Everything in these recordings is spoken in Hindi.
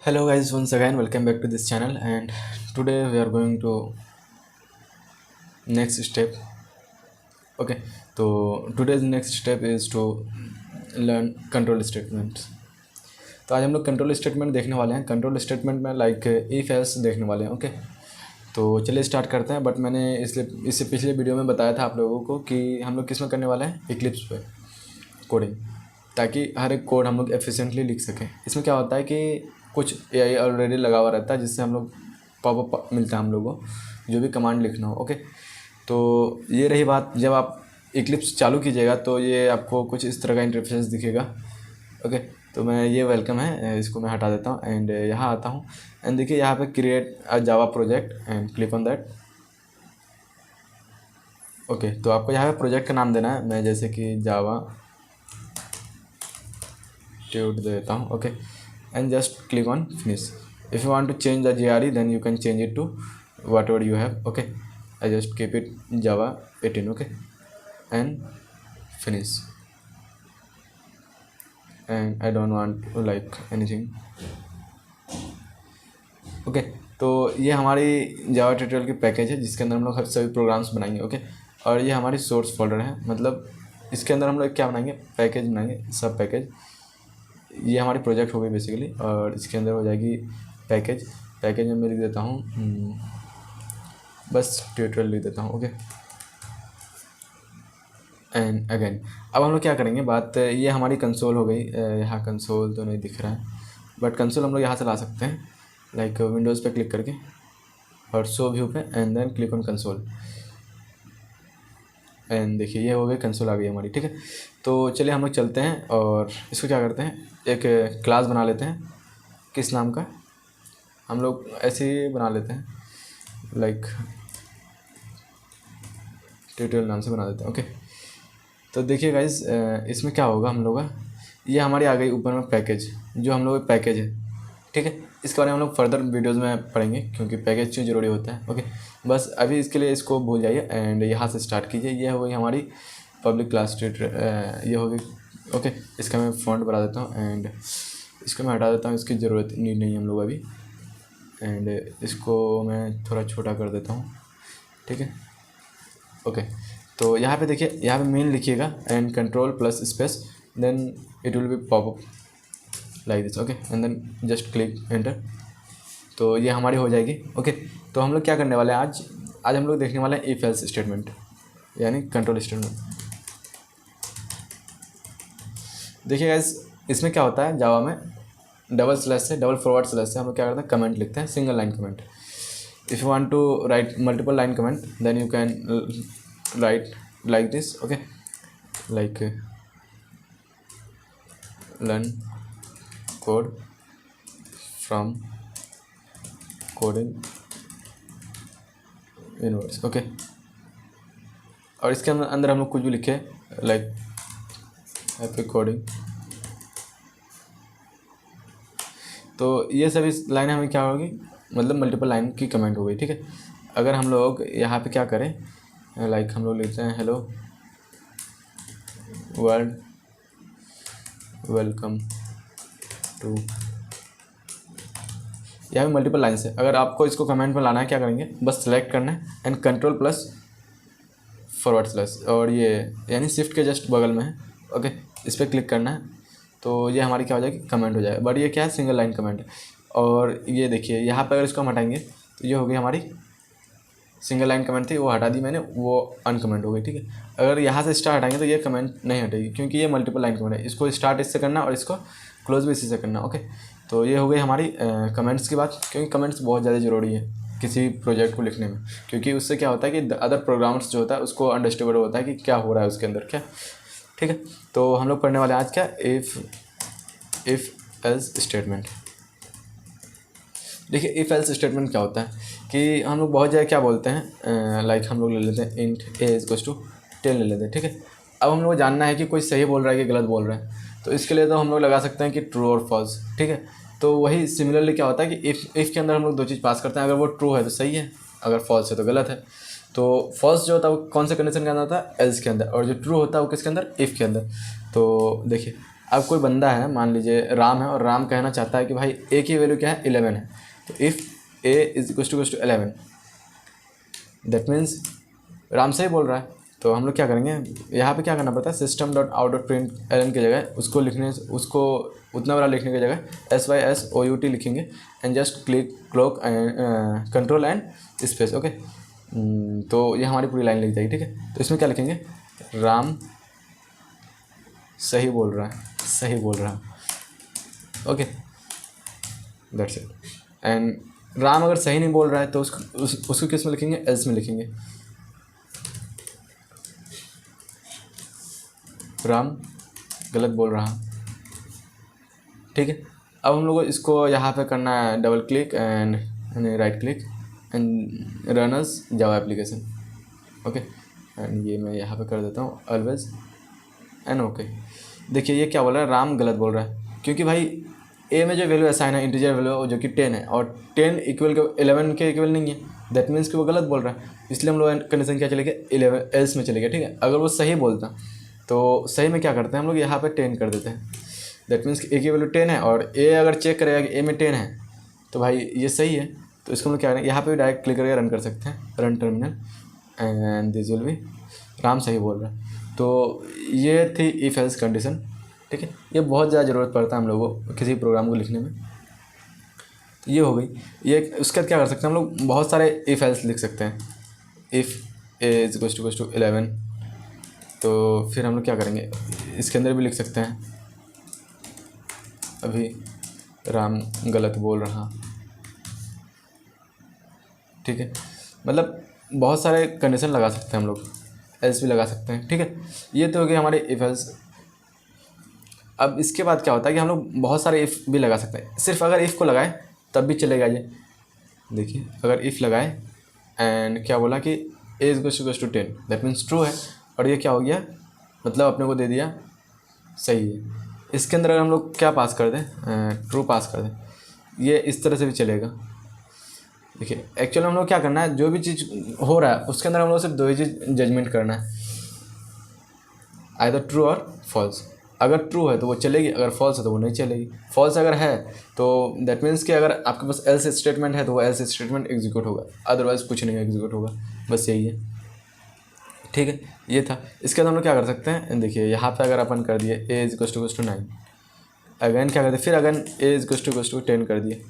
Hello guys, once again welcome back to this channel, and today we are going to next step. Okay, so today's next step is to learn control statements. तो आज हम लोग कंट्रोल स्टेटमेंट देखने वाले हैं. कंट्रोल स्टेटमेंट में लाइक इफ एल्स देखने वाले हैं. ओके, तो चलिए स्टार्ट करते हैं. बट मैंने इससे पिछले वीडियो में बताया था आप लोगों को कि हम लोग किस में करने वाले हैं, इक्लिप्स पे कोडिंग, ताकि हर एक कोड हम लोग एफिशिएंटली लिख सकें. इसमें क्या होता है कि कुछ एआई ऑलरेडी लगा हुआ रहता है जिससे हम लोग पॉपअप मिलता है हम लोगों को जो भी कमांड लिखना हो. ओके, तो ये रही बात. जब आप इक्लिप्स चालू कीजिएगा तो ये आपको कुछ इस तरह का इंटरफेस दिखेगा. ओके, तो मैं ये वेलकम है, इसको मैं हटा देता हूँ एंड यहाँ आता हूँ. एंड देखिए यहाँ पे create a Java project and click on that. Okay, तो आपको यहाँ पे प्रोजेक्ट का नाम देना है. मैं जैसे कि जावा ट्यूट दे देता हूँ. Okay, and just click on finish. If you want to change the JRE, then you can change it to whatever you have. Okay, I just keep it Java 18. Okay, and finish. And I don't want to like anything. Okay, तो ये हमारी जावा ट्यूटोरियल की पैकेज है जिसके अंदर हम लोग हर सभी प्रोग्राम्स बनाएंगे. ओके, और ये हमारी सोर्स फोल्डर है, मतलब इसके अंदर हम लोग क्या बनाएंगे, पैकेज बनाएंगे, सब पैकेज. ये हमारी प्रोजेक्ट हो गई बेसिकली, और इसके अंदर हो जाएगी पैकेज. पैकेज में मैं लिख देता हूँ बस ट्यूटोरियल लिख देता हूँ. ओके, एंड अगेन अब हम लोग क्या करेंगे, बात ये हमारी कंसोल हो गई. यहाँ कंसोल तो नहीं दिख रहा है, बट कंसोल हम लोग यहाँ से ला सकते हैं, लाइक विंडोज़ पे क्लिक करके और शो व्यू पे and then click on console. And देखिए ये हो गई, कंसोल आ गई हमारी. ठीक है, तो चलिए हम लोग चलते हैं और इसको क्या करते हैं, एक क्लास बना लेते हैं. किस नाम का, हम लोग ऐसे ही बना लेते हैं, लाइक ट्यूटोरियल नाम से बना देते हैं. ओके, तो देखिए गाइस इसमें क्या होगा हम लोग का, ये हमारी आ गई ऊपर में पैकेज, जो हम लोग पैकेज है. ठीक है, इसके बारे में हम लोग फर्दर वीडियोज़ में पढ़ेंगे क्योंकि पैकेज क्यों ज़रूरी होता है. ओके, बस अभी इसके लिए इसको भूल जाइए एंड यहाँ से स्टार्ट कीजिए. ये हो गई हमारी पब्लिक क्लास ट्यूटोरियल, ये हो गई. ओके, इसका मैं फ़ॉन्ट बढ़ा देता हूँ एंड इसको मैं हटा देता हूँ, इसकी ज़रूरत नीड नहीं है हम लोग अभी. एंड इसको मैं थोड़ा छोटा कर देता हूँ. ठीक है, ओके, तो यहाँ पे देखिए, यहाँ पे मेन लिखिएगा and control plus space, then it will be popup like this. Okay, and then just click enter, तो ये हमारी हो जाएगी. ओके, तो हम लोग क्या करने वाले हैं आज हम लोग देखने वाले हैं इफ एल्स स्टेटमेंट, यानी कंट्रोल स्टेटमेंट. देखिए गाइस इसमें क्या होता है, जावा में डबल स्लैश से, डबल फॉरवर्ड स्लैश से हम लोग क्या करते हैं, कमेंट लिखते हैं, single line comment. If you want to write multiple line comment then you can write like this. Okay, like learn code from coding universe. Okay, और इसके अंदर हम लोग कुछ भी लिखे, लाइक हैप्पी कोडिंग. तो ये सभी लाइन हमें क्या होगी, मतलब मल्टीपल लाइन की कमेंट हो गई. ठीक है, अगर हम लोग यहाँ पे क्या करें, लाइक हम लोग लिखते हैं हेलो वर्ल्ड वेलकम टू, यहाँ पे मल्टीपल लाइन से अगर आपको इसको कमेंट में लाना है, क्या करेंगे, बस सेलेक्ट करना है and control plus forward slash, और ये यानी शिफ्ट के जस्ट बगल में है. ओके, इस पर क्लिक करना है, तो ये हमारी क्या हो जाएगी, कमेंट हो जाएगा. बट ये क्या है, सिंगल लाइन कमेंट है. और ये देखिए यहाँ पर अगर इसको हम हटाएंगे तो ये हो गई हमारी सिंगल लाइन कमेंट थी, वो हटा दी मैंने, वो अनकमेंट हो गई. ठीक है, अगर यहाँ से स्टार हटाएंगे तो ये कमेंट नहीं हटेगी क्योंकि ये मल्टीपल लाइन कमेंट है. इसको स्टार्ट इससे करना और इसको क्लोज भी इसी से करना. ओके, तो ये हो गई हमारी कमेंट्स की बात, क्योंकि कमेंट्स बहुत ज़्यादा ज़रूरी है किसी भी प्रोजेक्ट को लिखने में, क्योंकि उससे क्या होता है कि अदर प्रोग्राम्स जो होता है उसको अंडरस्टैंड होता है कि क्या हो रहा है उसके अंदर क्या. ठीक है, तो हम लोग पढ़ने वाले आज क्या, इफ़ एल्स स्टेटमेंट. देखिए इफ़ एल्स स्टेटमेंट क्या होता है कि हम लोग बहुत जगह क्या बोलते हैं, लाइक हम लोग ले लेते हैं इंट ए इक्वल्स टू 10 ले लेते हैं. ठीक है, अब हम लोग जानना है कि कोई सही बोल रहा है कि गलत बोल रहा है, तो इसके लिए तो हम लोग लगा सकते हैं कि ट्रू और फॉल्स. ठीक है, तो वही सिमिलरली क्या होता है कि इफ़ के अंदर हम लोग दो चीज़ पास करते हैं, अगर वो ट्रू है तो सही है, अगर फॉल्स है तो गलत है. तो फॉल्स जो होता है वो कौन से कंडीशन के अंदर होता है, एल्स के अंदर, और जो ट्रू होता है वो किसके अंदर, इफ़ के अंदर. तो देखिए अब कोई बंदा है, मान लीजिए राम है, और राम कहना चाहता है कि भाई ए की वैल्यू क्या है, 11 है। तो if A is equal to 11, that means Ram सही बोल रहा है। तो हम लोग क्या करेंगे, यहाँ पे क्या करना पड़ता है, system dot out dot print L की जगह उसको उतना बड़ा लिखने की जगह SYSOUT लिखेंगे and just click clock control and space. Okay, तो ये हमारी पूरी लाइन लिख जाएगी। ठीक है, तो इसमें क्या लिखेंगे, राम सही बोल रहा है, सही बोल रहा है। Okay, that's it. And Ram अगर सही नहीं बोल रहा है तो उसको किस में लिखेंगे, एल्स में लिखेंगे। राम गलत बोल रहा। ठीक है, अब हम लोग को इसको यहाँ पे करना है double click and right click and run as Java application. Okay, and ये मैं यहाँ पे कर देता हूँ ऑलवेज एंड ओके। देखिए ये क्या बोल रहा है, राम गलत बोल रहा है, क्योंकि भाई ए में जो वैल्यू असाइन है इंटीजर वैल्यू जो कि 10 है, और 10 इक्वल के 11 के इक्वल नहीं है, दैट मीन्स कि वो गलत बोल रहा है। इसलिए हम लोग कंडीशन क्या चलेगा, 11 एल्स में चलेगा। ठीक है, अगर वो सही बोलता तो सही में क्या करते हैं हम लोग, यहाँ पे 10 कर देते हैं। दैट मीन्स कि ए की वैल्यू 10 है, और ए अगर चेक करेगा कि ए में 10 है तो भाई ये सही है। तो इसको हम लोग क्या करेंगे, यहाँ पे भी डायरेक्ट क्लिक करके रन कर सकते हैं, run terminal and this will be Ram सही बोल रहा है। तो ये थी इफ एल्स कंडीशन। ठीक है, ये बहुत ज़्यादा ज़रूरत पड़ता है हम लोगों को किसी प्रोग्राम को लिखने में। तो ये हो गई। ये उसके बाद क्या कर सकते हैं हम लोग, बहुत सारे इफ एल्स लिख सकते हैं। If A is equal to 11, तो फिर हम लोग क्या करेंगे, इसके अंदर भी लिख सकते हैं अभी राम गलत बोल रहा। ठीक है, मतलब बहुत सारे कंडीशन लगा सकते हैं हम लोग, एल्स भी लगा सकते हैं। ठीक है, ये तो हो गए हमारे इफ एल्स। अब इसके बाद क्या होता है कि हम लोग बहुत सारे इफ़ भी लगा सकते हैं। सिर्फ अगर इफ़ को लगाए तब भी चलेगा। ये देखिए, अगर इफ़ लगाए एंड क्या बोला कि A is equal to 10, that means true है, और ये क्या हो गया, मतलब अपने को दे दिया सही है। इसके अंदर अगर हम लोग क्या पास कर दें, ट्रू पास कर दें, ये इस तरह से भी चलेगा। देखिए एक्चुअली हम लोग क्या करना है, जो भी चीज़ हो रहा है उसके अंदर हम लोग सिर्फ दो ही चीज़ जजमेंट करना है, आइदर ट्रू और फॉल्स। अगर ट्रू है तो वो चलेगी, अगर फॉल्स है तो वो नहीं चलेगी। फॉल्स अगर है तो दैट मीन्स कि अगर आपके पास एल्स स्टेटमेंट है तो वो एल्स स्टेटमेंट एग्जीक्यूट होगा, अदरवाइज कुछ नहीं एग्जीक्यूट होगा। बस यही है। ठीक है, ये था। इसके बाद हम लोग क्या कर सकते हैं, देखिए यहाँ पे अगर अपन कर दिए A is equal to 9, again क्या करते हैं, फिर again A is equal to 10 कर दिए।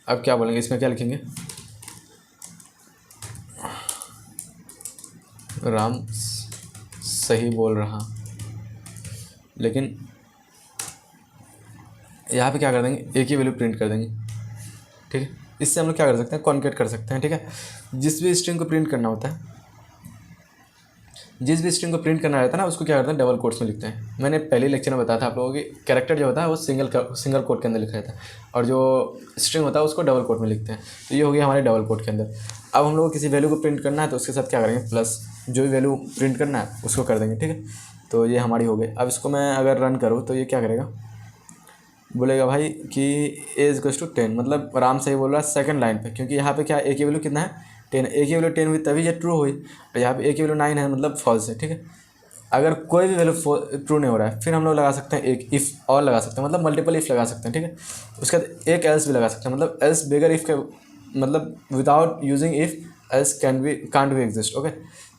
अब क्या बोलेंगे, इसमें क्या लिखेंगे, राम सही बोल रहा। लेकिन यहाँ पे क्या कर देंगे, ए की वैल्यू प्रिंट कर देंगे। ठीक है, इससे हम लोग क्या कर सकते हैं, कॉन्केट कर सकते हैं। ठीक है, जिस भी स्ट्रिंग को प्रिंट करना होता है, जिस भी स्ट्रिंग को प्रिंट करना रहता है ना, उसको क्या करते हैं, डबल कोट्स में लिखते हैं। मैंने पहले लेक्चर में बताया था आप लोगों की, कैरेक्टर जो होता है वो सिंगल कोट के अंदर लिखा रहता है, और जो स्ट्रिंग होता है उसको डबल कोट में लिखते हैं। तो ये हो गया हमारे डबल कोट के अंदर। अब हम लोग को किसी वैल्यू को प्रिंट करना है तो उसके साथ क्या करेंगे, प्लस जो भी वैल्यू प्रिंट करना है उसको कर देंगे। ठीक है, तो ये हमारी हो गई। अब इसको मैं अगर रन करूँ तो ये क्या करेगा, बोलेगा भाई कि ए इज इक्वल टू 10, मतलब राम सही बोल रहा है सेकंड लाइन पे, क्योंकि यहाँ पे क्या ए की वैल्यू कितना है, 10। ए की वैल्यू 10 हुई तभी ये ट्रू हुई, और यहाँ पे ए की वैल्यू 9 है, मतलब फॉल्स है। ठीक है, अगर कोई भी वैल्यू ट्रू नहीं हो रहा है, फिर हम लोग लगा सकते हैं एक इफ़ और लगा सकते हैं, मतलब मल्टीपल इफ़ लगा सकते हैं। ठीक है, उसके बाद एक एल्स भी लगा सकते हैं, मतलब एल्स बिगर इफ़ के, मतलब without using if else can't be exist. Okay,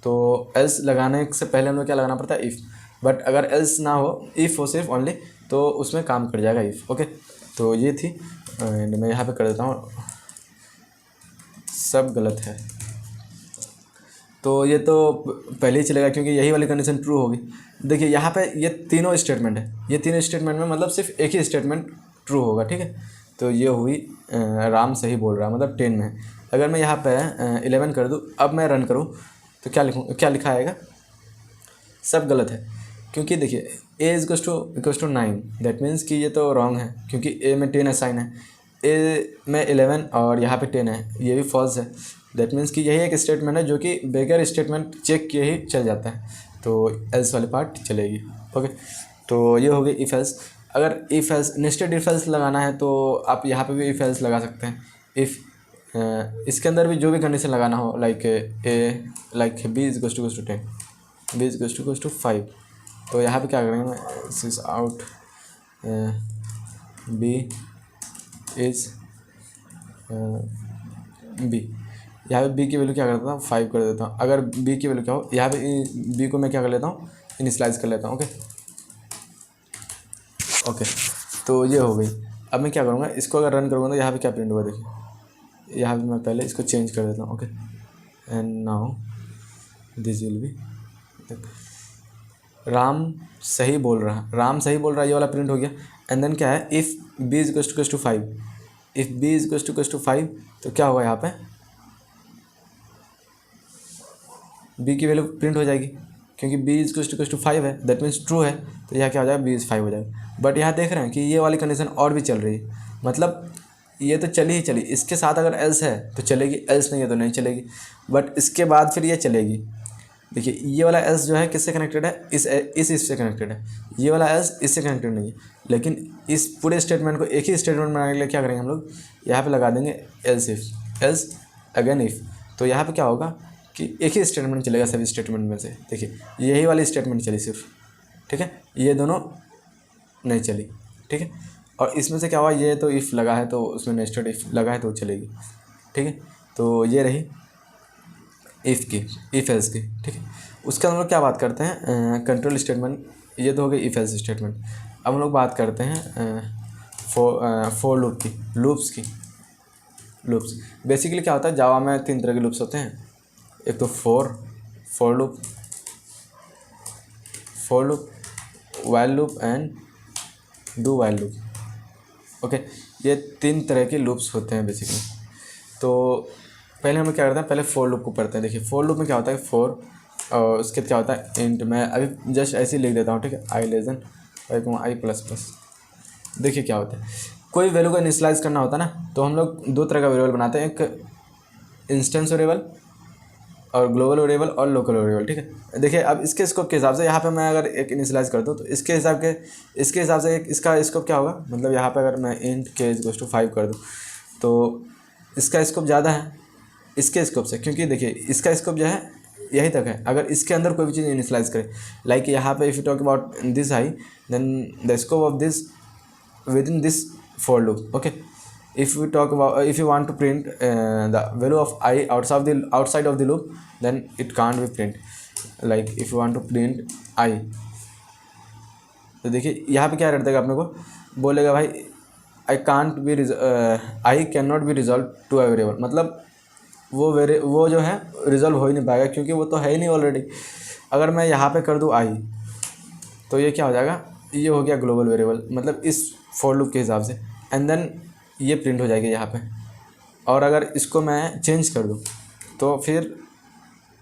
तो एल्स लगाने से पहले हम लोग क्या लगाना पड़ता है, इफ़। बट अगर एल्स ना हो, इफ़ हो सिर्फ ओनली, तो उसमें काम कर जाएगा इफ़। ओके, तो ये थी। एंड मैं यहाँ पे कर देता हूँ सब गलत है, तो ये तो पहले ही चलेगा क्योंकि यही वाली कंडीशन ट्रू होगी। देखिए यहाँ पे ये तीनों स्टेटमेंट है, ये तीनों स्टेटमेंट में मतलब सिर्फ एक ही स्टेटमेंट ट्रू होगा। ठीक है, तो ये हुई राम सही बोल रहा है, मतलब 10 में है। अगर मैं यहाँ पे 11 कर दूँ, अब मैं रन करूँ तो क्या लिखूँ, क्या लिखा आएगा, सब गलत है। क्योंकि देखिए A is equal to 9, that means कि ये तो रॉन्ग है, क्योंकि ए में 10 असाइन है, ए में 11 और यहाँ पे 10 है, ये भी फॉल्स है। दैट मीन्स कि यही एक स्टेटमेंट है जो कि बगैर स्टेटमेंट चेक किए ही चल जाता है, तो एल्स वाली पार्ट चलेगी। ओके, तो ये हो गई इफ एल्स। अगर if else nested if else लगाना है तो आप यहाँ पे भी इफ एल्स लगा सकते हैं। इफ़ इसके अंदर भी जो भी कंडीशन लगाना हो, like A, like B is equal to 10, B is equal to 5, तो यहाँ पे क्या करेंगे, sys out B is B, यहाँ पे बी की वैल्यू क्या कर देता हूँ 5 कर देता हूँ। अगर बी की वैल्यू क्या हो, यहाँ पे बी को मैं क्या कर लेता हूँ इनिशियलाइज कर लेता हूँ। ओके, तो ये हो गई। अब मैं क्या करूँगा, इसको अगर रन करूँगा तो यहाँ पे क्या प्रिंट होगा, देखिए यहाँ पे मैं पहले इसको चेंज कर देता हूँ। Okay, and now this will be, Ram सही बोल रहा है, राम सही बोल रहा है, ये वाला प्रिंट हो गया। एंड देन क्या है, if B is to 5, if B is to 5 तो क्या होगा, यहाँ पे बी की वैल्यू प्रिंट हो जाएगी, क्योंकि बी इज टू 5 है, दैट मीन्स ट्रू है। तो यहाँ क्या हो जाएगा, बी इज 5 हो जाएगा। बट यहाँ देख रहे हैं कि ये वाली कंडीशन और भी चल रही है, मतलब ये तो चली ही चली, इसके साथ अगर एल्स है तो चलेगी, एल्स नहीं है तो नहीं चलेगी। बट इसके बाद फिर ये चलेगी। देखिए ये वाला एल्स जो है किससे कनेक्टेड है, इस से कनेक्टेड है, ये वाला एल्स इससे कनेक्टेड नहीं है। लेकिन इस पूरे स्टेटमेंट को एक ही स्टेटमेंट बनाने के लिए क्या करेंगे हम लोग, यहाँ पे लगा देंगे else if, else again if. तो यहाँ पे क्या होगा कि एक ही स्टेटमेंट चलेगा सभी स्टेटमेंट में से। देखिए यही वाली स्टेटमेंट चली सिर्फ, ठीक है, ये दोनों नहीं चली, ठीक है। और इसमें से क्या हुआ, ये तो इफ़ लगा है तो उसमें नेस्टेड इफ़ लगा है तो चलेगी, ठीक है। तो ये रही इफ़ की, इफ़ एल्स की, ठीक है। उसके हम लोग क्या बात करते हैं, कंट्रोल स्टेटमेंट, ये तो हो गई इफ़ एल्स स्टेटमेंट। अब हम लोग बात करते हैं फॉर लूप की, लूप्स की। लूप्स बेसिकली क्या होता है, जावा में 3 तरह के लूप्स होते हैं, एक तो for loop, while loop and do while loop. Okay, ये 3 तरह के लूप्स होते हैं बेसिकली। तो पहले हम लोग क्या करते हैं, पहले फॉर लूप को पढ़ते हैं। देखिए फॉर लूप में क्या होता है, फॉर और उसके क्या होता है इंट, मैं अभी जस्ट ऐसे ही लिख देता हूँ, ठीक है, I less than I plus plus. देखिए क्या होता है, कोई वैल्यू को इनिशियलाइज करना होता है ना, तो हम लोग 2 तरह का वेरिएबल बनाते हैं, एक इंस्टेंस वेरिएबल और ग्लोबल वेरिएबल और लोकल वेरिएबल, ठीक है। देखिए अब इसके स्कोप के हिसाब से यहाँ पे मैं अगर एक इनिशियलाइज करता हूँ तो इसके हिसाब से एक इसका स्कोप क्या होगा, मतलब यहाँ पे अगर मैं इंट के इज टू 5 कर दूँ तो इसका स्कोप ज़्यादा है इसके स्कोप से, क्योंकि देखिए इसका स्कोप जो है यही तक है। अगर इसके अंदर कोई भी चीज़ इनिशियलाइज करें, लाइक यहाँ पे if you talk about this I, then the scope of this within this for loop. Okay, if we talk about if you want to print the value of I outside of the loop, then it can't be print, like if you want to print I, तो देखिए यहाँ पे क्या कर देगा, अपने को बोलेगा भाई I cannot be resolved to a variable, मतलब वो जो है रिजॉल्व हो ही नहीं पाएगा, क्योंकि वो तो है ही नहीं ऑलरेडी। अगर मैं यहाँ पे कर दूँ I, तो ये क्या हो जाएगा, ये हो गया ग्लोबल वेरिएबल, मतलब इस फॉर लूप के हिसाब से, एंड देन ये प्रिंट हो जाएगी यहाँ पे। और अगर इसको मैं चेंज कर दूँ तो फिर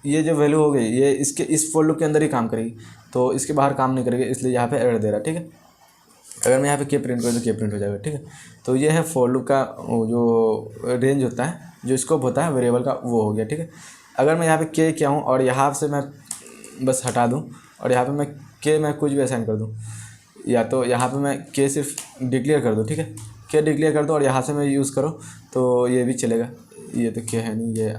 ये जो वैल्यू हो गई ये इसके इस फॉर लूप के अंदर ही काम करेगी, तो इसके बाहर काम नहीं करेगी, इसलिए यहाँ पे एरर दे रहा है, ठीक है। अगर मैं यहाँ पे के प्रिंट करूँ तो के प्रिंट हो जाएगा, ठीक है। तो ये है फॉर लूप का जो रेंज होता है, जो स्कोप होता है वेरिएबल का, वो हो गया, ठीक है। अगर मैं यहाँ पे के क्या हूँ और यहाँ से मैं बस हटा दूँ और यहाँ पे मैं कुछ भी असाइन कर दूँ, या तो यहाँ पे मैं के सिर्फ डिक्लेयर कर दूँ, ठीक है, के डिक्लेयर कर दो और यहाँ से मैं यूज़ करो तो ये भी चलेगा। ये तो के है नहीं, ये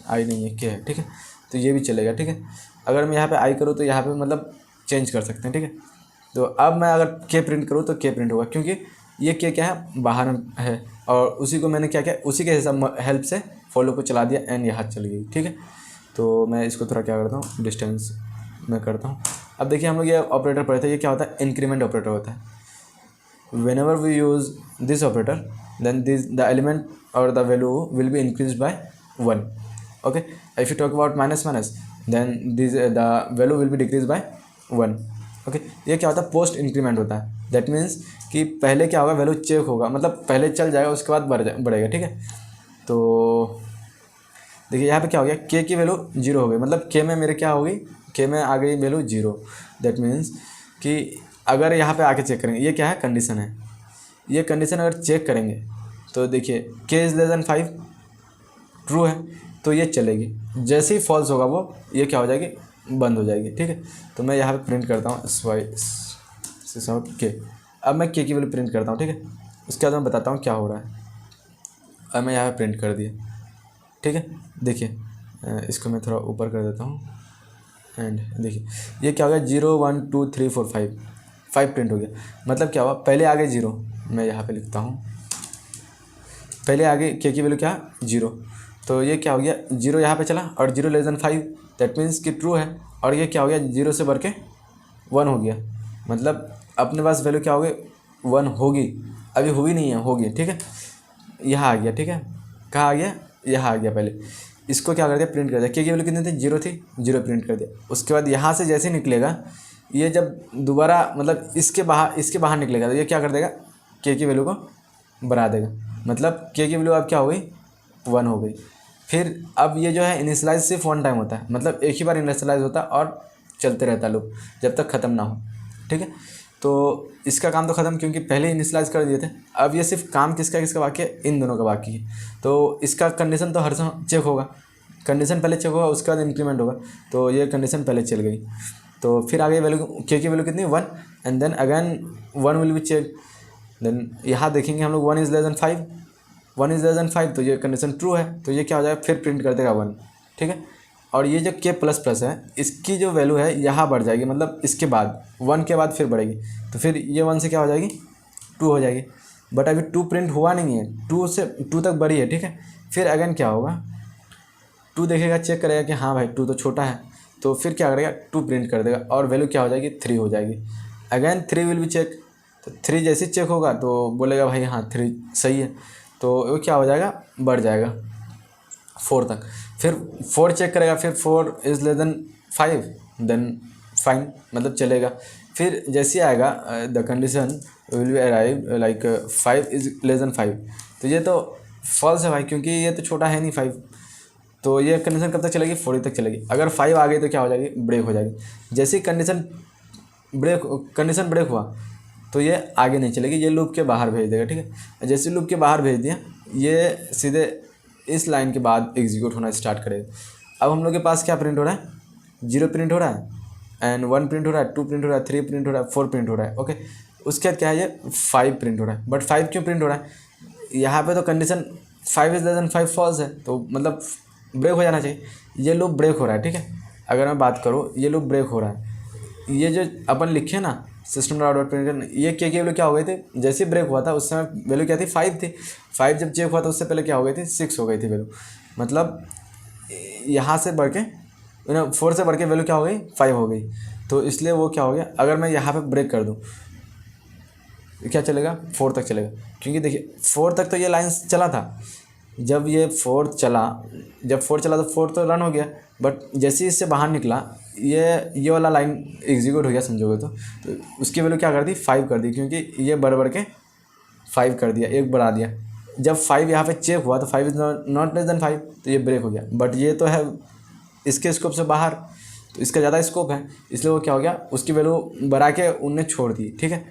आई नहीं है, के है, ठीक है, तो ये भी चलेगा, ठीक है। अगर मैं यहाँ पे आई करूँ तो यहाँ पे मतलब चेंज कर सकते हैं, ठीक है। तो अब मैं अगर के प्रिंट करूँ तो के प्रिंट होगा, क्योंकि ये के क्या है, बाहर है, और उसी को मैंने क्या किया, उसी के हिसाब हेल्प से फॉलो को चला दिया एंड यहाँ चली गई, ठीक है। तो मैं इसको थोड़ा क्या करता हूँ, डिस्टेंस में करता हूँ। अब देखिए हम लोग ये ऑपरेटर पढ़े थे, ये क्या होता है, इंक्रीमेंट ऑपरेटर होता है। Whenever we use this operator, then the element or the value will be increased by 1. Okay, if you talk about minus, then the value will be decreased by 1. Okay, ये क्या होता है, पोस्ट इंक्रीमेंट होता है। दैट मीन्स कि पहले क्या होगा, वैल्यू चेक होगा, मतलब पहले चल जाएगा उसके बाद बढ़ेगा, ठीक है। तो देखिए यहाँ पे क्या हो गया, के की वैल्यू 0 हो गई, मतलब के में मेरे क्या हो गई, के में आ गई वैल्यू 0। दैट मीन्स कि अगर यहाँ पे आके चेक करेंगे, ये क्या है, कंडीशन है, ये कंडीशन अगर चेक करेंगे तो देखिए के इज़ लेस देन 5 ट्रू है तो ये चलेगी, जैसे ही फॉल्स होगा वो ये क्या हो जाएगी, बंद हो जाएगी, ठीक है। तो मैं यहाँ पे प्रिंट करता हूँ के। अब मैं के की वैल्यू प्रिंट करता हूँ, ठीक है। उसके बाद मैं बताता हूँ क्या हो रहा है। अब मैं यहाँ पे प्रिंट कर दिया, ठीक है। देखिए इसको मैं थोड़ा ऊपर कर देता हूँ, एंड देखिए ये क्या हो गया 0 1 2 3 4 5 5 प्रिंट हो गया। मतलब क्या हुआ, पहले आगे 0, मैं यहाँ पे लिखता हूँ, पहले आगे के की वैल्यू क्या 0, तो ये क्या हो गया 0 यहाँ पे चला और 0 लेस देन 5, दैट मीन्स कि ट्रू है। और ये क्या हो गया 0 से बढ़ के 1 हो गया, मतलब अपने पास वैल्यू क्या हो गई 1 होगी, अभी हुई नहीं है, होगी। ठीक है, यहाँ आ गया। ठीक है, कहाँ आ गया, यहाँ आ गया। पहले इसको क्या कर दिया, प्रिंट कर दिया। के की वैल्यू कितनी थी 0 थी, 0 प्रिंट कर दिया। उसके बाद यहाँ से जैसे ही निकलेगा ये, जब दोबारा मतलब इसके बाहर निकलेगा तो ये क्या कर देगा, के की वैल्यू को बढ़ा देगा। मतलब के की वैल्यू अब क्या हो गई 1 हो गई। फिर अब ये जो है इनिशियलाइज सिर्फ 1 टाइम होता है, मतलब एक ही बार इनिशियलाइज होता है और चलते रहता है लूप जब तक ख़त्म ना हो। ठीक है, तो इसका काम तो ख़त्म, क्योंकि पहले इनिशियलाइज कर दिए थे। अब ये सिर्फ काम किसका बाकी है, इन दोनों का बाकी है। तो इसका कंडीशन तो हर समय चेक होगा, कंडीशन पहले चेक होगा, उसके बाद इंक्रीमेंट होगा। तो ये कंडीशन पहले चल गई, तो फिर आगे वैल्यू के की वैल्यू कितनी 1, and then again 1 will be check. देन यहाँ देखेंगे हम लोग 1 is less than 5, 1 is less than 5, तो ये कंडीशन ट्रू है, तो ये क्या हो जाएगा, फिर प्रिंट कर देगा 1। ठीक है, और ये जो के प्लस प्लस है इसकी जो वैल्यू है यहाँ बढ़ जाएगी, मतलब इसके बाद 1 के बाद फिर बढ़ेगी, तो फिर ये 1 से क्या हो जाएगी 2 हो जाएगी। बट अभी 2 प्रिंट हुआ नहीं है, 2 से 2 तक बढ़ी है। ठीक है, फिर अगेन क्या होगा, 2 देखेगा, चेक करेगा कि हाँ भाई 2 तो छोटा है, तो फिर क्या करेगा 2 प्रिंट कर देगा और वैल्यू क्या हो जाएगी 3 हो जाएगी। अगेन 3 विल बी चेक, तो 3 जैसे चेक होगा तो बोलेगा भाई हाँ 3 सही है, तो वो क्या हो जाएगा, बढ़ जाएगा 4 तक। फिर 4 चेक करेगा, फिर 4 is less than 5, then fine, मतलब चलेगा। फिर जैसे आएगा the condition will be arrive like 5 is less than 5, तो ये तो फॉल्स है भाई, क्योंकि ये तो छोटा है नहीं 5, तो ये कंडीशन कब तक चलेगी 40 तक चलेगी। अगर 5 आ गई तो क्या हो जाएगी, ब्रेक हो जाएगी। जैसे ही कंडीशन ब्रेक हुआ तो ये आगे नहीं चलेगी, ये लूप के बाहर भेज देगा। ठीक है, जैसे लूप के बाहर भेज दिया ये सीधे इस लाइन के बाद एग्जीक्यूट होना स्टार्ट करेगा। अब हम लोग के पास क्या प्रिंट हो रहा है, 0 प्रिंट हो रहा है, एंड 1 प्रिंट हो रहा है, 2 प्रिंट हो रहा है, 3 प्रिंट हो रहा है, 4 प्रिंट हो रहा है। ओके, उसके बाद क्या है, ये 5 प्रिंट हो रहा है। बट 5 क्यों प्रिंट हो रहा है, यहाँ पे तो condition 5 is less than 5 false है, तो मतलब ब्रेक हो जाना चाहिए। ये लूप ब्रेक हो रहा है। ठीक है, अगर मैं बात करूँ ये लूप ब्रेक हो रहा है, ये जो अपन लिखे ना सिस्टम डॉट प्रिंट, ये के वैल्यू क्या हो गई थी, जैसे ब्रेक हुआ था उस समय वैल्यू क्या थी 5 थी। 5 जब चेक हुआ था उससे पहले क्या हो गई थी 6 हो गई थी वैल्यू, मतलब यहाँ से बढ़ के 4 से बढ़ के वैल्यू क्या हो गई 5 हो गई। तो इसलिए वो क्या हो गया, अगर मैं यहाँ पे ब्रेक कर दूँ क्या चलेगा 4 तक चलेगा, क्योंकि देखिए 4 तक तो ये लाइन चला था। जब ये 4 चला तो 4 तो रन हो गया, बट जैसे ही इससे बाहर निकला ये वाला लाइन एग्जीक्यूट हो गया समझोगे तो उसकी वैल्यू क्या कर दी 5 कर दी, क्योंकि ये बढ़ के 5 कर दिया, एक बढ़ा दिया। जब 5 यहाँ पे चेक हुआ तो 5 इज़ नॉट लेस देन 5, तो ये ब्रेक हो गया। बट ये तो है इसके स्कोप से बाहर, तो इसका ज़्यादा स्कोप है, इसलिए वो क्या हो गया उसकी वैल्यू बढ़ा के उनने छोड़ दी। ठीक है,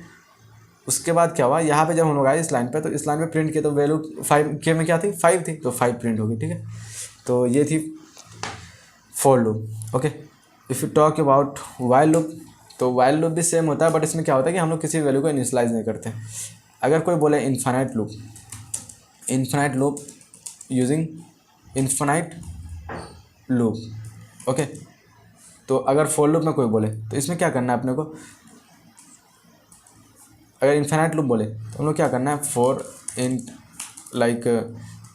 उसके बाद क्या हुआ, यहाँ पे जब हम लोग आए इस लाइन पे, तो इस लाइन पे प्रिंट किया तो वैल्यू 5 के में क्या थी 5 थी, तो 5 प्रिंट होगी। ठीक है, तो ये थी for loop. Okay, if you talk about while loop, तो वाइल लूप भी सेम होता है, बट इसमें क्या होता है कि हम लोग किसी वैल्यू को इनिशियलाइज नहीं करते। अगर कोई बोले infinite loop using infinite loop, okay, तो अगर फॉर लूप में कोई बोले तो इसमें क्या करना है अपने को, अगर इन्फिनाइट लूप बोले तो हम लोग क्या करना है, for int like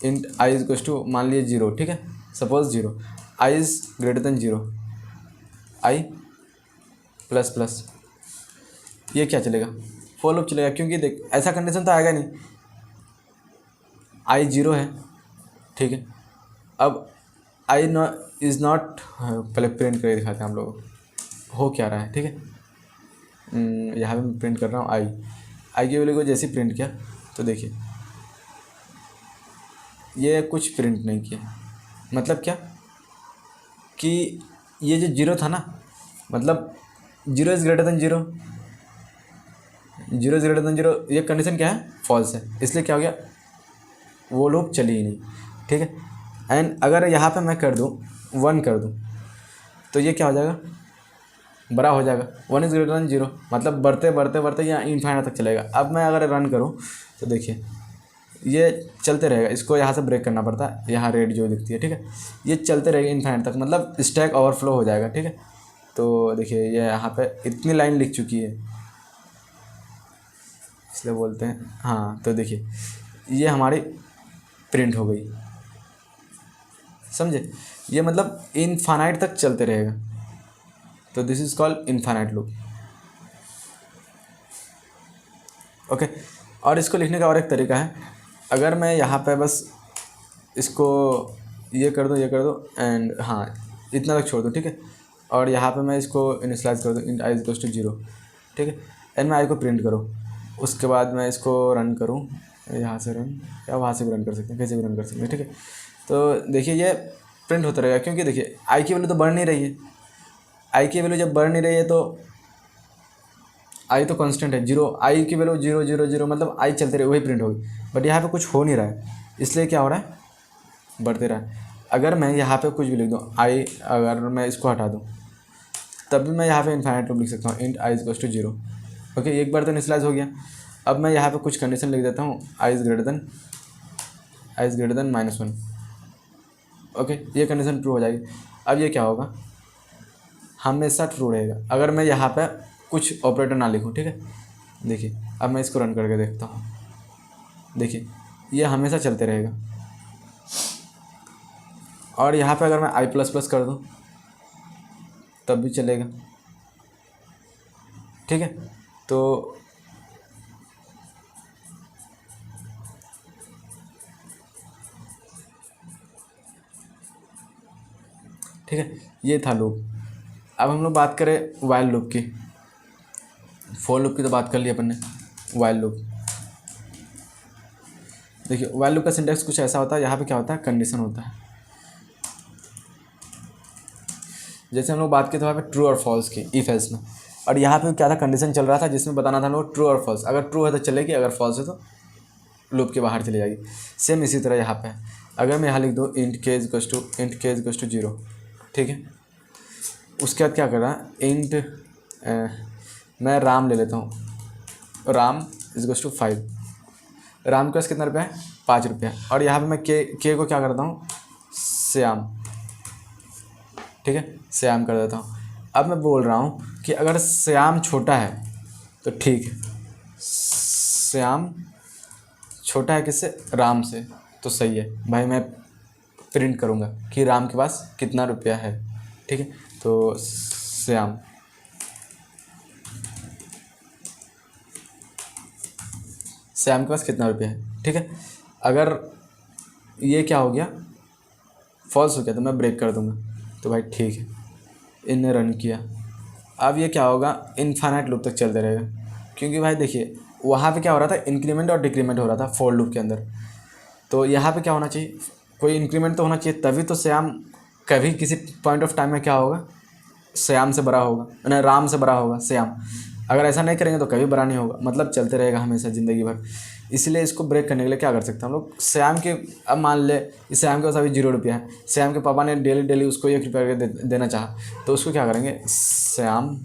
int I is to मान लिए 0। ठीक है, suppose 0, I is greater than 0, I plus plus, ये क्या चलेगा फॉर लूप चलेगा, क्योंकि देख ऐसा कंडीशन तो आएगा नहीं, आई 0 है। ठीक है, अब आई इज़ नॉट, पहले प्रिंट करके दिखाते हैं हम लोग हो क्या रहा है। ठीक है, यहाँ पे मैं प्रिंट कर रहा हूँ आई की वैल्यू को जैसे प्रिंट किया तो देखिए ये कुछ प्रिंट नहीं किया, मतलब क्या कि ये जो 0 था ना, मतलब 0 is greater than 0, 0 is greater than 0, ये कंडीशन क्या है फॉल्स है, इसलिए क्या हो गया वो लूप चली ही नहीं। ठीक है, एंड अगर यहाँ पे मैं कर दूँ 1 कर दूँ तो ये क्या हो जाएगा बड़ा हो जाएगा, 1 इज़ ग्रेटर देन 0, मतलब बढ़ते यहाँ इनफाइनाइट तक चलेगा। अब मैं अगर रन करूँ तो देखिए ये चलते रहेगा, इसको यहाँ से ब्रेक करना पड़ता है, यहाँ रेड जो दिखती है। ठीक है, ये चलते रहेगा इनफाइनाइट तक, मतलब स्टैक ओवरफ्लो हो जाएगा। ठीक है, तो देखिए ये यहाँ पे इतनी लाइन लिख चुकी है, इसलिए बोलते हैं। हाँ तो देखिए ये हमारी प्रिंट हो गई, समझे। ये मतलब इनफाइनाइट तक चलते रहेगा, तो this is called infinite loop. Okay, और इसको लिखने का और एक तरीका है। अगर मैं यहाँ पे बस इसको ये कर दूँ एंड हाँ इतना तक छोड़ दूँ, ठीक है। और यहाँ पे मैं इसको इनिशियलाइज कर दूँ int i इक्वल्स टू 0, ठीक है। एंड मैं i को प्रिंट करूँ, उसके बाद मैं इसको रन करूँ, यहाँ से रन या वहाँ से भी रन कर सकते हैं, कैसे भी रन कर सकते हैं, ठीक है। तो देखिए ये प्रिंट होता रहेगा, क्योंकि देखिए i की वैल्यू तो बढ़ नहीं रही है। i की वैल्यू जब बढ़ नहीं रही है तो i तो कांस्टेंट है, 0, i की वैल्यू 0 0 0 मतलब i चलते रहे वही प्रिंट होगी। बट यहाँ पे कुछ हो नहीं रहा है, इसलिए क्या हो रहा है, बढ़ते रहा है। अगर मैं यहाँ पे कुछ भी लिख दूँ i, अगर मैं इसको हटा दूँ तब भी मैं यहाँ पे इनफाइनाइट लूप लिख सकता हूँ int i equals to 0। Okay, एक बार तो इनिशियलाइज हो गया। अब मैं यहाँ पे कुछ कंडीशन लिख देता हूँ i is greater then -1। Okay, ये कंडीशन ट्रू हो जाएगी। अब ये क्या होगा, हमेशा ट्रू रहेगा अगर मैं यहाँ पे कुछ ऑपरेटर ना लिखूँ, ठीक है। देखिए अब मैं इसको रन करके देखता हूँ, देखिए ये हमेशा चलते रहेगा। और यहाँ पे अगर मैं i++ कर दूँ तब भी चलेगा, ठीक है। तो ठीक है, ये था लूप। अब हम लोग बात करें वाइल लूप की। फॉर लूप की तो बात कर ली अपन ने, वाइल लूप। देखिए वाइल लूप का सिंटैक्स कुछ ऐसा होता है, यहाँ पे क्या होता है, कंडीशन होता है। जैसे हम लोग बात किए थे वहाँ पे ट्रू और फॉल्स की इफ एल्स में, और यहाँ पे क्या था, कंडीशन चल रहा था जिसमें बताना था हम लोग ट्रू और फॉल्स। अगर ट्रू है तो चलेगी, अगर फॉल्स है तो लूप के बाहर चली जाएगी। सेम इसी तरह यहाँ पे अगर मैं यहाँ लिख दूँ int k इक्वल्स टू 0, ठीक है। उसके बाद क्या कर रहा है, मैं राम ले लेता हूँ, राम इक्वल्स टू 5। राम के पास कितना रुपया है, 5 रुपया। और यहाँ पे मैं के को क्या करता हूँ, श्याम, ठीक है, श्याम कर देता हूँ। अब मैं बोल रहा हूँ कि अगर श्याम छोटा है तो ठीक है, श्याम छोटा है किससे, राम से, तो सही है भाई। मैं प्रिंट करूँगा कि राम के पास कितना रुपया है, ठीक है। तो श्याम के पास कितना रुपया है, ठीक है। अगर ये क्या हो गया, फॉल्स हो गया, तो मैं ब्रेक कर दूँगा। तो भाई ठीक है, इनने रन किया। अब ये क्या होगा, इनफाइनाइट लूप तक चलते रहेगा, क्योंकि भाई देखिए वहाँ पे क्या हो रहा था, इंक्रीमेंट और डिक्रीमेंट हो रहा था फॉर लूप के अंदर। तो यहाँ पे क्या होना चाहिए, कोई इंक्रीमेंट तो होना चाहिए, तभी तो श्याम कभी किसी पॉइंट ऑफ टाइम में क्या होगा, श्याम से बड़ा होगा, यानी राम से बड़ा होगा श्याम। अगर ऐसा नहीं करेंगे तो कभी बड़ा नहीं होगा, मतलब चलते रहेगा हमेशा ज़िंदगी भर। इसलिए इसको ब्रेक करने के लिए क्या कर सकते हैं हम लोग, श्याम के, अब मान ले श्याम के पास अभी 0 रुपया है, श्याम के पापा ने डेली उसको 1 रुपया करके देना चाहा, तो उसको क्या करेंगे, श्याम,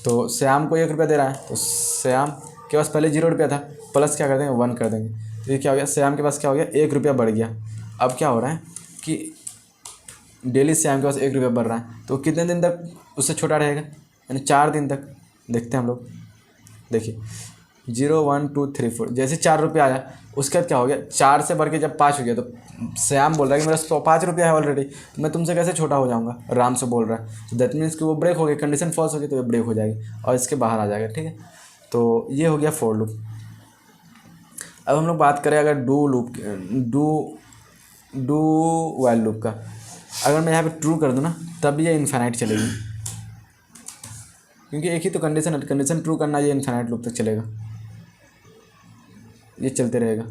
तो श्याम को 1 रुपया दे रहा है, तो श्याम के पास पहले 0 रुपया था, प्लस क्या कर देंगे, 1 कर देंगे। तो ये क्या हो गया, श्याम के पास क्या हो गया, 1 रुपया बढ़ गया। अब क्या हो रहा है कि डेली श्याम के पास 1 रुपया बढ़ रहा है, तो कितने दिन तक उससे छोटा रहेगा, यानी 4 दिन तक। देखते हैं हम लोग, देखिए 0 1 2 3 4, जैसे 4 रुपया आया, उसके बाद क्या हो गया, 4 से बढ़ के जब 5 हो गया, तो श्याम बोल रहा है कि मेरा 5 रुपया है ऑलरेडी, तो मैं तुमसे कैसे छोटा हो जाऊंगा, राम से बोल रहा है। तो दैट मीन्स कि वो ब्रेक हो गई, कंडीशन फॉल्स हो गई, तो वो ब्रेक हो जाएगी और इसके बाहर आ जाएगा, ठीक है। तो ये हो गया फॉर लूप। अब हम लोग बात करें अगर डू वाइल लूप का। अगर मैं यहाँ पे ट्रू कर दूँ ना, तब ये इनफाइनाइट चलेगी, क्योंकि एक ही तो कंडीशन है, कंडीशन ट्रू करना, ये इनफाइनाइट लूप तक चलेगा, ये चलते रहेगा,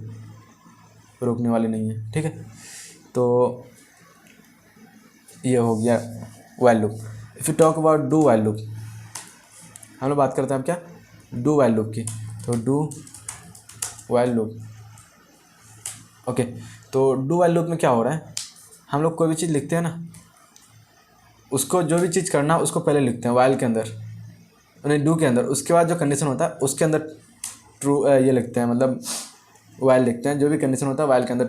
रोकने वाली नहीं है, ठीक है। तो ये हो गया while loop. If you talk about do while loop, हम लोग बात करते हैं अब क्या, डू वाइल लूप की। तो डू वाइल लूप, ओके। तो डू वाइल लूप में क्या हो रहा है, हम लोग कोई भी चीज़ लिखते हैं ना, उसको जो भी चीज़ करना उसको पहले लिखते हैं वाइल के अंदर, यानी डू के अंदर, उसके बाद जो कंडीशन होता है उसके अंदर ट्रू ये लिखते हैं, मतलब वाइल लिखते हैं। जो भी कंडीशन होता है वाइल के अंदर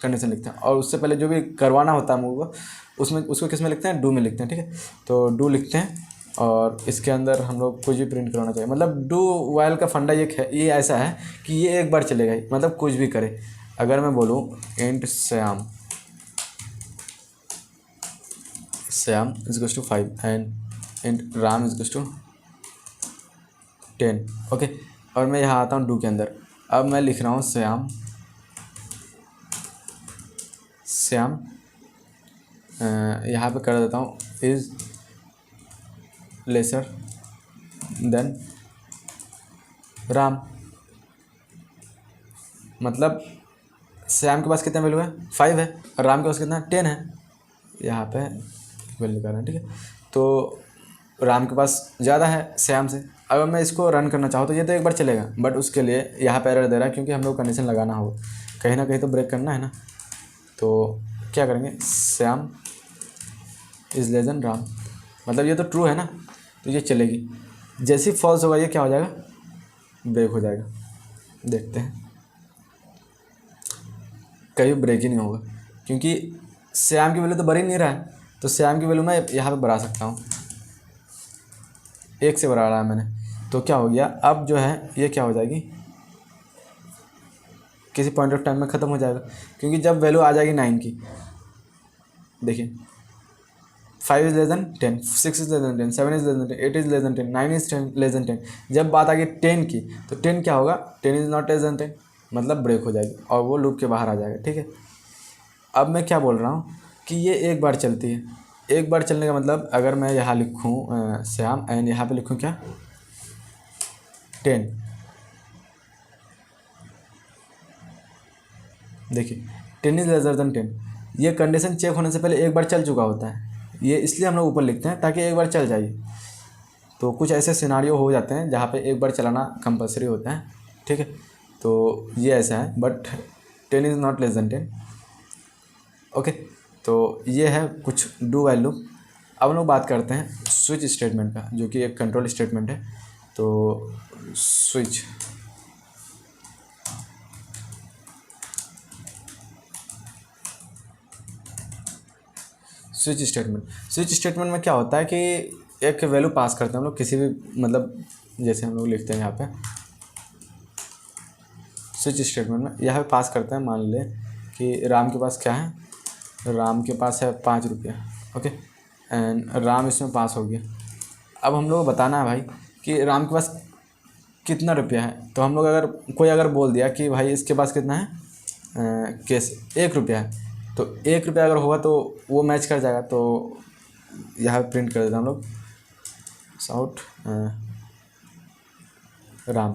कंडीशन लिखते हैं, और उससे पहले जो भी करवाना होता है हम लोगों को उसमें उसको किस में लिखते हैं, डू में लिखते हैं। ठीक है, तो डू लिखते हैं और इसके अंदर हम लोग कुछ भी प्रिंट करवाना चाहिए। मतलब डू वाइल का फंडा ये ऐसा है कि ये एक बार चलेगा ही, मतलब कुछ भी करे। अगर मैं बोलूँ int Shyam is to 5 and int Ram is to 10, okay, और मैं यहाँ आता हूँ डू के अंदर। अब मैं लिख रहा हूँ श्याम यहाँ पे कर देता हूँ इज लेसर देन राम। मतलब श्याम के पास कितना वैल्यू है, 5 है, और राम के पास कितना 10 है, यहाँ पे वैल्यू कर रहा है। ठीक है, तो राम के पास ज़्यादा है श्याम से। अगर मैं इसको रन करना चाहूँ तो ये तो एक बार चलेगा, बट उसके लिए यहाँ पे एरर दे रहा है क्योंकि हम लोग कंडीशन लगाना होगा, कहीं ना कहीं तो ब्रेक करना है ना। तो क्या करेंगे, Shyam is less than Ram, मतलब ये तो ट्रू है ना, तो ये चलेगी। जैसे ही फॉल्स होगा ये क्या हो जाएगा, ब्रेक हो जाएगा। देखते हैं, कहीं ब्रेक ही नहीं होगा क्योंकि श्याम की वैल्यू तो बढ़ ही नहीं रहा है। तो श्याम की वैल्यू मैं यहाँ पे बढ़ा सकता हूँ, 1 से बढ़ा रहा है मैंने, तो क्या हो गया, अब जो है ये क्या हो जाएगी, किसी पॉइंट ऑफ टाइम में ख़त्म हो जाएगा क्योंकि जब वैल्यू आ जाएगी 9 की, देखिए 5 is less then 10, 6 is less then 10, 7 is less then 10, 8 is less then 10, 9 is less then 10। जब बात आ गई 10 की तो 10 क्या होगा, 10 इज़ नॉट लेस देन 10, मतलब ब्रेक हो जाएगी और वो लूप के बाहर आ जाएगा। ठीक है, अब मैं क्या बोल रहा हूँ कि ये एक बार चलती है। एक बार चलने का मतलब अगर मैं यहाँ लिखूँ श्याम एंड यहाँ पे लिखूँ क्या 10, देखिए 10 इज़ लेसर देन 10, ये कंडीशन चेक होने से पहले एक बार चल चुका होता है, ये इसलिए हम लोग ऊपर लिखते हैं ताकि एक बार चल जाए। तो कुछ ऐसे सिनारियो हो जाते हैं जहाँ पे एक बार चलाना कंपलसरी होता है। ठीक है, तो ये ऐसा है, but 10 is not less than 10, okay. तो ये है कुछ डू वाइल लूप। अब हम लोग बात करते हैं स्विच स्टेटमेंट का, जो कि एक कंट्रोल स्टेटमेंट है। तो स्विच स्विच स्टेटमेंट में क्या होता है कि एक वैल्यू पास करते हैं हम लोग किसी भी, मतलब जैसे हम लोग लिखते हैं यहाँ पे स्विच स्टेटमेंट में, यहाँ पे पास करते हैं। मान लें कि राम के पास क्या है, राम के पास है 5 रुपया, ओके, एंड राम इसमें पास हो गया। अब हम लोग को बताना है भाई कि राम के पास कितना रुपया है। तो हम लोग अगर बोल दिया कि भाई इसके पास कितना है, केस 1 रुपया है, तो 1 रुपया अगर होगा तो वो मैच कर जाएगा। तो यहाँ पे प्रिंट कर देता हम लोग साउट राम,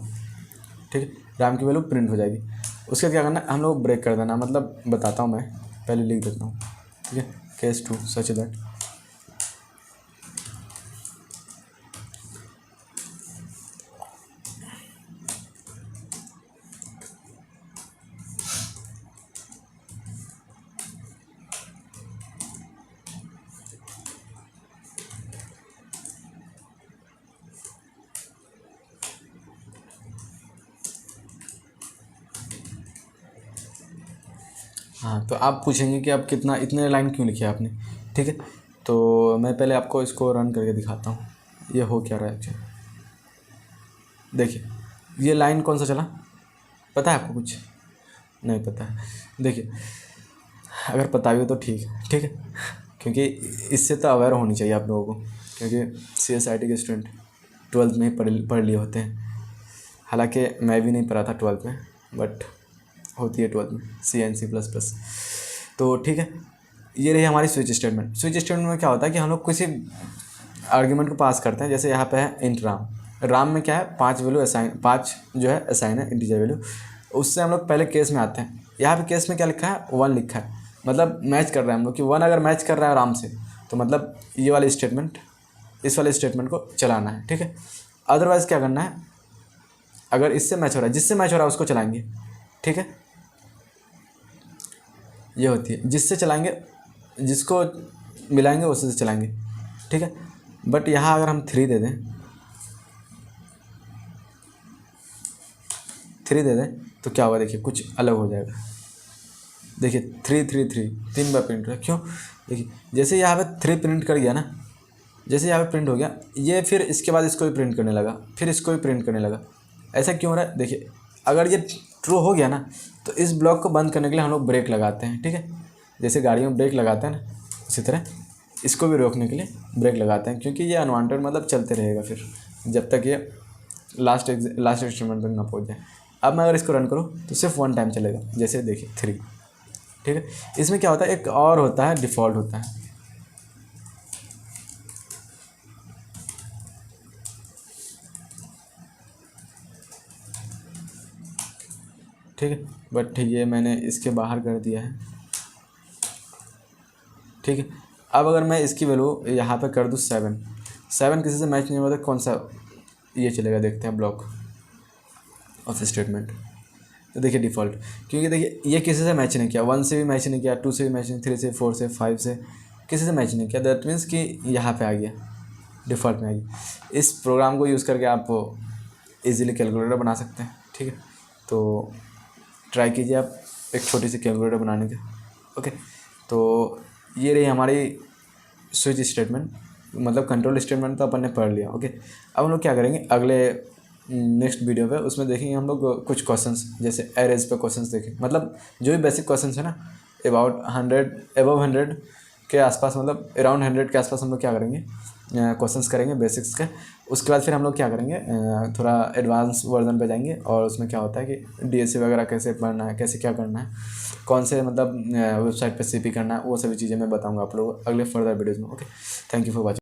ठीक है, राम की वैल्यू प्रिंट हो जाएगी। उसके क्या करना, हम लोग ब्रेक कर देना, मतलब बताता हूँ, मैं पहले लिख देता हूँ। ठीक है, केस 2 सच दैट हाँ। तो आप पूछेंगे कि आप कितना, इतने लाइन क्यों लिखे आपने। ठीक है, तो मैं पहले आपको इसको रन करके दिखाता हूँ ये हो क्या रहा है एक्चुअली। देखिए ये लाइन कौन सा चला, पता है आपको कुछ, नहीं पता है। देखिए अगर पता भी हो तो ठीक है, ठीक है, क्योंकि इससे तो अवेयर होनी चाहिए आप लोगों को, क्योंकि CSIT के स्टूडेंट 12th में ही पढ़ लिए होते हैं। हालांकि मैं भी नहीं पढ़ा था 12th में, बट होती है 12th में C and C++। तो ठीक है, ये रही हमारी स्विच स्टेटमेंट। स्विच स्टेटमेंट में क्या होता है कि हम लोग किसी आर्ग्यूमेंट को पास करते हैं। जैसे यहाँ पे है इंट राम में क्या है, 5 वैल्यू असाइन, 5 जो है असाइन है इंटीजर वैल्यू। उससे हम लोग पहले केस में आते हैं। यहाँ पे केस में क्या लिखा है, 1 लिखा है, मतलब मैच कर रहा है हम लोग कि 1 अगर मैच कर रहा है राम से तो मतलब ये वाली स्टेटमेंट, इस वाले स्टेटमेंट को चलाना है। ठीक है, अदरवाइज़ क्या करना है, अगर इससे मैच हो रहा है, जिससे मैच हो रहा है उसको चलाएंगे। ठीक है, ये होती है, जिससे चलाएंगे, जिसको मिलाएंगे उसी से चलाएंगे। ठीक है, बट यहाँ अगर हम 3 दे दें, 3 दे दें तो क्या होगा, देखिए कुछ अलग हो जाएगा। देखिए 333 3 बार प्रिंट हो रहा है। क्यों? देखिए जैसे यहाँ पे 3 प्रिंट कर गया ना, जैसे यहाँ पे प्रिंट हो गया, ये फिर इसके बाद इसको भी प्रिंट करने लगा, फिर इसको भी प्रिंट करने लगा। ऐसा क्यों हो रहा है? देखिए अगर ये ट्रू हो गया ना, तो इस ब्लॉक को बंद करने के लिए हम लोग ब्रेक लगाते हैं, ठीक है। जैसे गाड़ियों में ब्रेक लगाते हैं ना, उसी तरह इसको भी रोकने के लिए ब्रेक लगाते हैं, क्योंकि ये अनवांटेड मतलब चलते रहेगा फिर जब तक ये लास्ट इंस्ट्रूमेंट तक ना पहुँच जाए। अब मैं अगर इसको रन करूँ तो सिर्फ 1 टाइम चलेगा, जैसे देखिए 3, ठीक है। इसमें क्या होता है, एक और होता है, डिफ़ॉल्ट होता है, ठीक है। बट ये मैंने इसके बाहर कर दिया है, ठीक है। अब अगर मैं इसकी वैल्यू यहाँ पे कर दूँ 7 किसी से मैच नहीं होता, कौन सा ये चलेगा, देखते हैं ब्लॉक ऑफ स्टेटमेंट। तो देखिए डिफ़ॉल्ट, क्योंकि देखिए ये किसी से मैच नहीं किया, 1 से भी मैच नहीं किया, 2 से भी मैच नहीं, 3 से, 4 से, 5 से, किसी से मैच नहीं किया। दैट मीन्स कि यहाँ पे आ गया, डिफ़ॉल्ट में आ गया। इस प्रोग्राम को यूज़ करके आप इजीली कैलकुलेटर बना सकते हैं, ठीक है। तो ट्राई कीजिए आप एक छोटी सी कैलकुलेटर बनाने का, ओके। तो ये रही हमारी स्विच स्टेटमेंट, मतलब कंट्रोल स्टेटमेंट तो अपन ने पढ़ लिया, ओके। अब हम लोग क्या करेंगे अगले नेक्स्ट वीडियो पे, उसमें देखेंगे हम लोग कुछ क्वेश्चंस, जैसे एरेज पे क्वेश्चंस देखें, मतलब जो भी बेसिक क्वेश्चंस है ना, अबाउट 100 एबव 100 के आसपास, मतलब अराउंड 100 के आसपास हम लोग क्या करेंगे, क्वेश्चंस करेंगे बेसिक्स के। उसके बाद फिर हम लोग क्या करेंगे, थोड़ा एडवांस वर्जन पे जाएंगे, और उसमें क्या होता है कि डीएससी वगैरह कैसे पढ़ना है, कैसे क्या करना है, कौन से मतलब वेबसाइट पे सीपी करना है, वो सभी चीज़ें मैं बताऊंगा आप लोगों को अगले फर्दर वीडियोज़ में, okay. Thank you for watching.